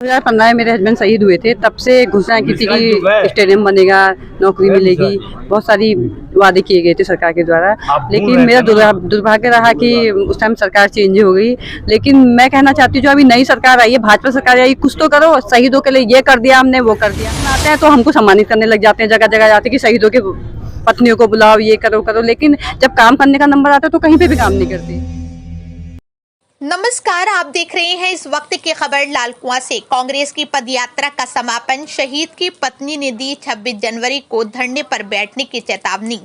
2015 में मेरे हस्बैंड शहीद हुए थे, तब से घोषणा की थी कि स्टेडियम बनेगा, नौकरी मिलेगी, बहुत सारी वादे किए गए थे सरकार के द्वारा। लेकिन मेरा दुर्भाग्य रहा कि उस टाइम सरकार चेंज हो गई। लेकिन मैं कहना चाहती हूँ जो अभी नई सरकार आई है, भाजपा सरकार आई, कुछ तो करो। शहीदों के लिए ये कर दिया हमने, वो कर दिया। आते हैं तो हमको सम्मानित करने लग जाते हैं, जगह जगह जाते हैं कि शहीदों के पत्नियों को बुलाओ, ये करो करो। लेकिन जब काम करने का नंबर आता है तो कहीं पे भी काम नहीं करते। नमस्कार, आप देख रहे हैं इस वक्त की खबर लाल कुआं से। कांग्रेस की पदयात्रा का समापन, शहीद की पत्नी ने दी 26 जनवरी को धरने पर बैठने की चेतावनी।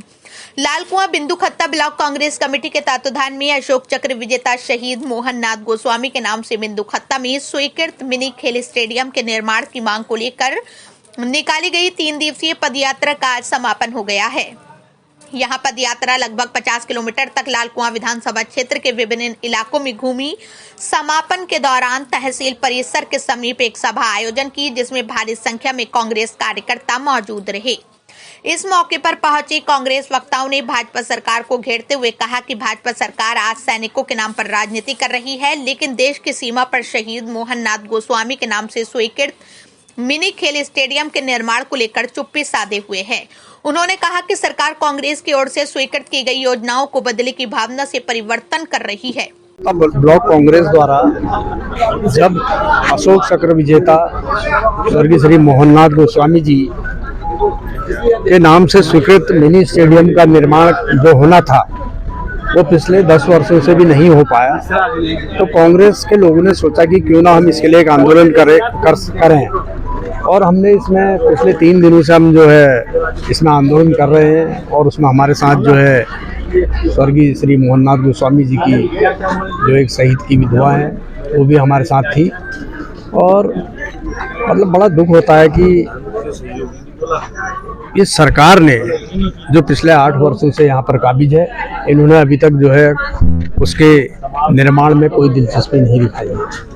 लाल कुआं बिंदु खत्ता ब्लॉक कांग्रेस कमेटी के तत्वाधान में अशोक चक्र विजेता शहीद मोहन नाथ गोस्वामी के नाम से बिंदु खत्ता में स्वीकृत मिनी खेल स्टेडियम के निर्माण की मांग को लेकर निकाली गई 3 दिवसीय पदयात्रा का आज समापन हो गया है। यहाँ पदयात्रा लगभग 50 किलोमीटर तक लाल कुआं विधानसभा क्षेत्र के विभिन्न इलाकों में घूमी। समापन के दौरान तहसील परिसर के समीप एक सभा आयोजन की, जिसमें भारी संख्या में कांग्रेस कार्यकर्ता मौजूद रहे। इस मौके पर पहुंचे कांग्रेस वक्ताओं ने भाजपा सरकार को घेरते हुए कहा कि भाजपा सरकार आज सैनिकों के नाम पर राजनीति कर रही है, लेकिन देश की सीमा पर शहीद मोहन नाथ गोस्वामी के नाम से स्वीकृत मिनी खेल स्टेडियम के निर्माण को लेकर चुप्पी साधे हुए है। उन्होंने कहा कि सरकार कांग्रेस की ओर से स्वीकृत की गई योजनाओं को बदले की भावना से परिवर्तन कर रही है। ब्लॉक कांग्रेस द्वारा जब अशोक चक्र विजेता स्वर्गीय श्री मोहननाथ गोस्वामी जी के नाम से स्वीकृत मिनी स्टेडियम का निर्माण जो होना था वो पिछले 10 वर्षों से भी नहीं हो पाया, तो कांग्रेस के लोगों ने सोचा कि क्यों ना हम इसके लिए एक आंदोलन करें। और हमने इसमें पिछले 3 दिनों से हम जो है इसमें आंदोलन कर रहे हैं। और उसमें हमारे साथ जो है स्वर्गीय श्री मोहननाथ गोस्वामी जी की जो एक शहीद की विधवा है वो भी हमारे साथ थी। और मतलब बड़ा दुख होता है कि इस सरकार ने जो पिछले 8 वर्षों से यहाँ पर काबिज है, इन्होंने अभी तक जो है उसके निर्माण में कोई दिलचस्पी नहीं दिखाई है।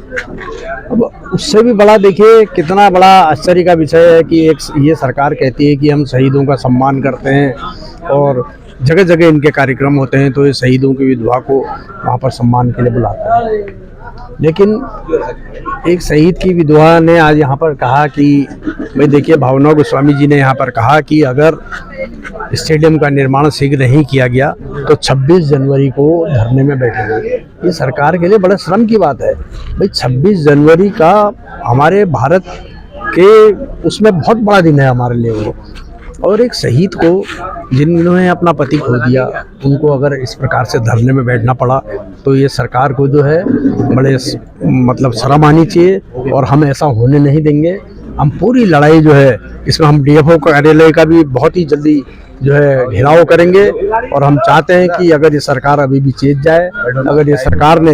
अब उससे भी बड़ा देखिए कितना बड़ा आश्चर्य का विषय है कि ये सरकार कहती है कि हम शहीदों का सम्मान करते हैं और जगह जगह इनके कार्यक्रम होते हैं तो ये शहीदों की विधवा को वहाँ पर सम्मान के लिए बुलाते हैं। लेकिन एक शहीद की विधवा ने आज यहाँ पर कहा कि भाई देखिए, भावना गोस्वामी जी ने यहाँ पर कहा कि अगर स्टेडियम का निर्माण शीघ्र नहीं किया गया तो 26 जनवरी को धरने में बैठेंगे। ये सरकार के लिए बड़ा शर्म की बात है। भाई 26 जनवरी का हमारे भारत के उसमें बहुत बड़ा दिन है हमारे लिए वो। और एक शहीद को जिन्होंने अपना पति खो दिया, उनको अगर इस प्रकार से धरने में बैठना पड़ा तो ये सरकार को जो है बड़े मतलब शर्म आनी चाहिए। और हम ऐसा होने नहीं देंगे। हम पूरी लड़ाई जो है इसमें हम डीएफओ कार्यालय का भी बहुत ही जल्दी जो है घेराव करेंगे। और हम चाहते हैं कि अगर ये सरकार अभी भी चेत जाए, अगर ये सरकार ने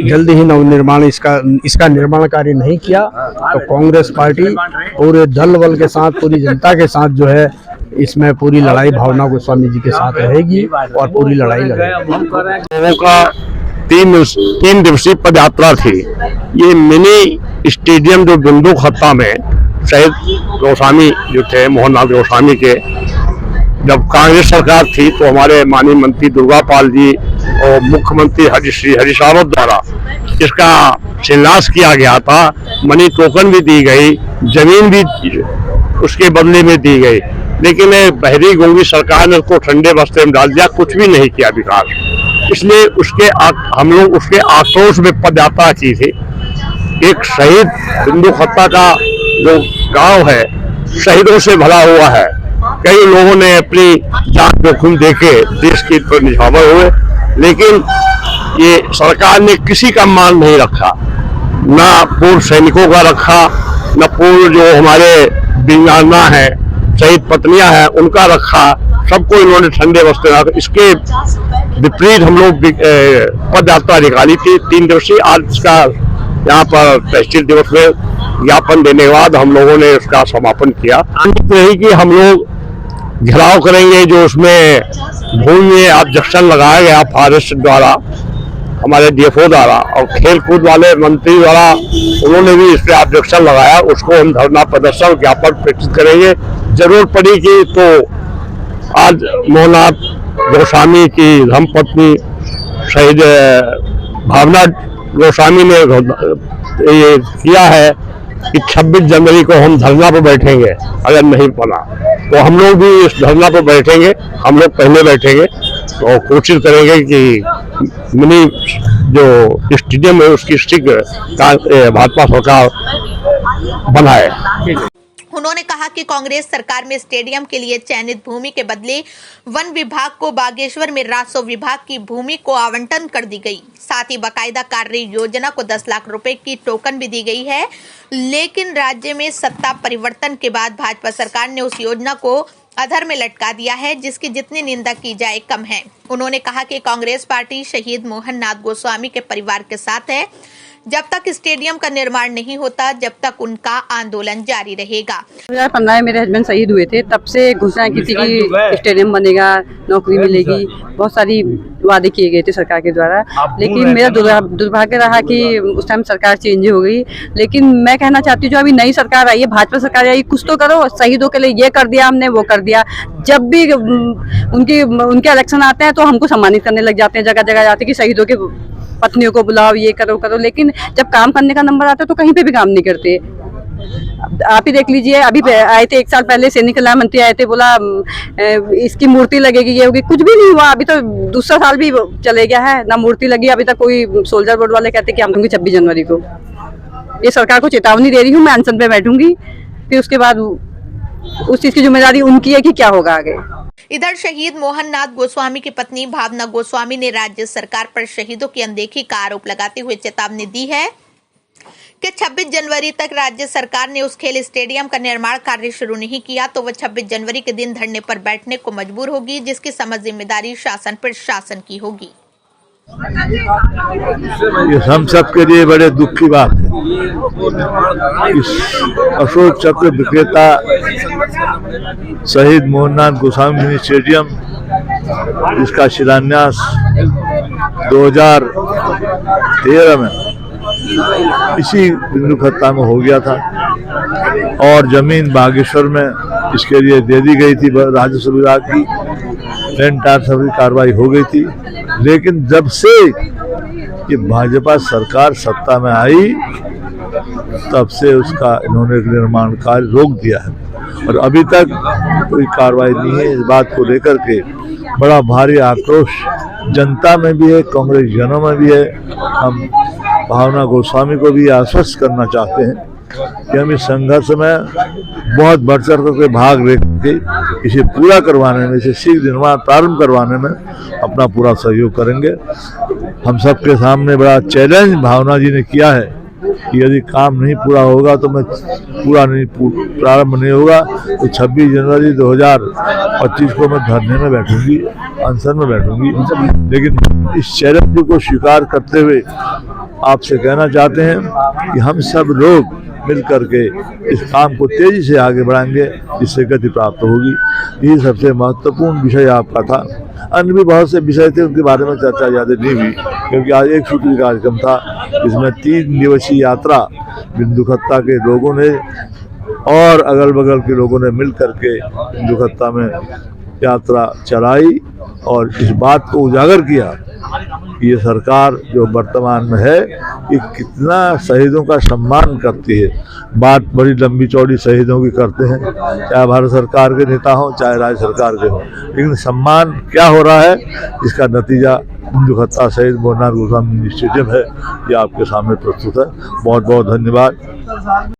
जल्दी ही नवनिर्माण इसका निर्माण कार्य नहीं किया तो कांग्रेस पार्टी पूरे दल बल के साथ, पूरी जनता के साथ जो है इसमें पूरी लड़ाई भावना गोस्वामी जी के साथ रहेगी और पूरी लड़ाई लड़ेगी। लोगों का 3 दिवसीय पदयात्रा थी। ये मिनी स्टेडियम जो बिंदु खत्ता में शहीद गोस्वामी जो थे मोहननाथ गोस्वामी के, जब कांग्रेस सरकार थी तो हमारे माननीय मंत्री दुर्गा पाल जी और मुख्यमंत्री श्री हरीश रावत द्वारा इसका शिलान्यास किया गया था। मनी टोकन भी दी गई, जमीन भी उसके बदले में दी गई। लेकिन बहरी गूंगी सरकार ने उसको ठंडे बस्ते में डाल दिया, कुछ भी नहीं किया विकास। इसलिए हम लोग उसके आक्रोश में पदयात्रा की थी। एक शहीद बिंदु खत्ता का जो गांव है शहीदों से भरा हुआ है। कई लोगों ने अपनी जान जोखिम देके देश की पर निछावर हुए, लेकिन ये सरकार ने किसी का मान नहीं रखा, ना पूर्व सैनिकों का रखा, न पूर्व जो हमारे वीरांगना है, शहीद पत्नियां हैं, उनका रखा। सबको इन्होंने ठंडे बस्ते रखा। इसके विपरीत हम लोग पदयात्रा निकाली थी 3 दिवसीय। आज इसका यहाँ पर तहसील दिवस में ज्ञापन देने के बाद हम लोगों ने उसका समापन किया। यही कि हम लोग घेराव करेंगे जो उसमें भूमि में ऑब्जेक्शन लगाया गया फॉरेस्ट द्वारा, हमारे डीएफओ द्वारा और खेल कूद वाले मंत्री द्वारा, उन्होंने भी इस पर ऑब्जेक्शन लगाया। उसको हम धरना प्रदर्शन ज्ञापन प्रेषित करेंगे। जरूरत पड़ी कि तो आज मोहननाथ गोस्वामी की धर्मपत्नी शहीद भावना गोस्वामी ने ये किया है कि 26 जनवरी को हम धरना पर बैठेंगे। अगर नहीं पड़ा तो हम लोग भी इस धरना पर बैठेंगे, हम लोग पहले बैठेंगे और कोशिश करेंगे कि मिनी जो स्टेडियम है उसकी शीघ्र भाजपा सरकार बनाए। उन्होंने कहा कि कांग्रेस सरकार में स्टेडियम के लिए चयनित भूमि के बदले वन विभाग को बागेश्वर में राजस्व विभाग की भूमि को आवंटन कर दी गई। साथ ही बकायदा कार्य योजना को 10 लाख रुपए की टोकन भी दी गई है, लेकिन राज्य में सत्ता परिवर्तन के बाद भाजपा सरकार ने उस योजना को अधर में लटका दिया है, जिसकी जितनी निंदा की जाए कम है। उन्होंने कहा कि कांग्रेस पार्टी शहीद मोहन नाथ गोस्वामी के परिवार के साथ है। जब तक स्टेडियम का निर्माण नहीं होता, जब तक उनका आंदोलन जारी रहेगा। 2015 में मेरे हस्बैंड शहीद हुए थे, तब से घोषणा की थी कि स्टेडियम बनेगा, नौकरी मिलेगी, बहुत सारी वादे किए गए थे सरकार के द्वारा। लेकिन मेरा दुर्भाग्य रहा कि उस टाइम सरकार चेंज हो गई। लेकिन मैं कहना चाहती हूँ जो अभी नई सरकार आई है, भाजपा सरकार आई, कुछ तो करो। शहीदों के लिए ये कर दिया हमने, वो कर दिया। जब भी उनके इलेक्शन आते हैं तो हमको सम्मानित करने लग जाते हैं, जगह जगह जाते हैं कि शहीदों के पत्नियों को बुलाओ, ये करो। लेकिन जब काम करने का नंबर आता है तो कहीं पे भी काम नहीं करते। आप ही देख लीजिए, अभी आए थे 1 साल पहले, सैनिक कल्याण मंत्री आए थे, बोला इसकी मूर्ति लगेगी, ये होगी, कुछ भी नहीं हुआ। अभी तो दूसरा साल भी चले गया है, ना मूर्ति लगी। अभी तक कोई सोल्जर बोर्ड वाले कहते कि हम दूंगी 26 जनवरी को। ये सरकार को चेतावनी दे रही हूँ, मैं अनशन पे बैठूंगी, फिर उसके बाद उस चीज की जिम्मेदारी उनकी है कि क्या होगा आगे। इधर शहीद मोहन नाथ गोस्वामी की पत्नी भावना गोस्वामी ने राज्य सरकार पर शहीदों की अनदेखी का आरोप लगाते हुए चेतावनी दी है कि 26 जनवरी तक राज्य सरकार ने उस खेल स्टेडियम का निर्माण कार्य शुरू नहीं किया तो वह 26 जनवरी के दिन धरने पर बैठने को मजबूर होगी, जिसकी समझ जिम्मेदारी शासन प्रशासन की होगी। ये हम सब के लिए बड़े दुख की बात है। इस अशोक चक्र विक्रेता शहीद मोहननाथ गोस्वामी मिनी स्टेडियम, जिसका शिलान्यास 2013 में इसी बिंदु खत्ता में हो गया था और जमीन बागेश्वर में इसके लिए दे दी गई थी। राजस्व विभाग की लैंड ट्रांसफर की कार्रवाई हो गई थी, लेकिन जब से ये भाजपा सरकार सत्ता में आई तब से उसका इन्होंने निर्माण कार्य रोक दिया है और अभी तक कोई कार्रवाई नहीं है। इस बात को लेकर के बड़ा भारी आक्रोश जनता में भी है, कांग्रेस जनों में भी है। हम भावना गोस्वामी को भी आश्वस्त करना चाहते हैं कि हम इस संघर्ष में बहुत बढ़ चढ़ करके भाग लेके इसे पूरा करवाने में, इसे शीघ्र निर्माण प्रारंभ करवाने में अपना पूरा सहयोग करेंगे। हम सबके सामने बड़ा चैलेंज भावना जी ने किया है कि यदि काम नहीं पूरा होगा तो मैं प्रारंभ नहीं होगा तो 26 जनवरी 2025 को मैं धरने में बैठूंगी, अनशन में बैठूंगी। लेकिन इस चैलेंज को स्वीकार करते हुए आपसे कहना चाहते हैं कि हम सब लोग मिल करके इस काम को तेजी से आगे बढ़ाएंगे, जिससे गति प्राप्त होगी। ये सबसे महत्वपूर्ण विषय आपका था। अन्य भी बहुत से विषय थे, उनके बारे में चर्चा ज़्यादा नहीं हुई, क्योंकि आज एक सूत्री कार्यक्रम था जिसमें 3 दिवसीय यात्रा बिंदु खत्ता के लोगों ने और अगल बगल के लोगों ने मिल करके बिंदु खत्ता में यात्रा चलाई और इस बात को उजागर किया कि ये सरकार जो वर्तमान में है ये कितना शहीदों का सम्मान करती है। बात बड़ी लंबी चौड़ी शहीदों की करते हैं, चाहे भारत सरकार के नेता हों चाहे राज्य सरकार के हों, लेकिन सम्मान क्या हो रहा है इसका नतीजा बिंदु खत्ता शहीद मोहननाथ गोस्वामी स्टेडियम है। ये आपके सामने प्रस्तुत है। बहुत बहुत धन्यवाद।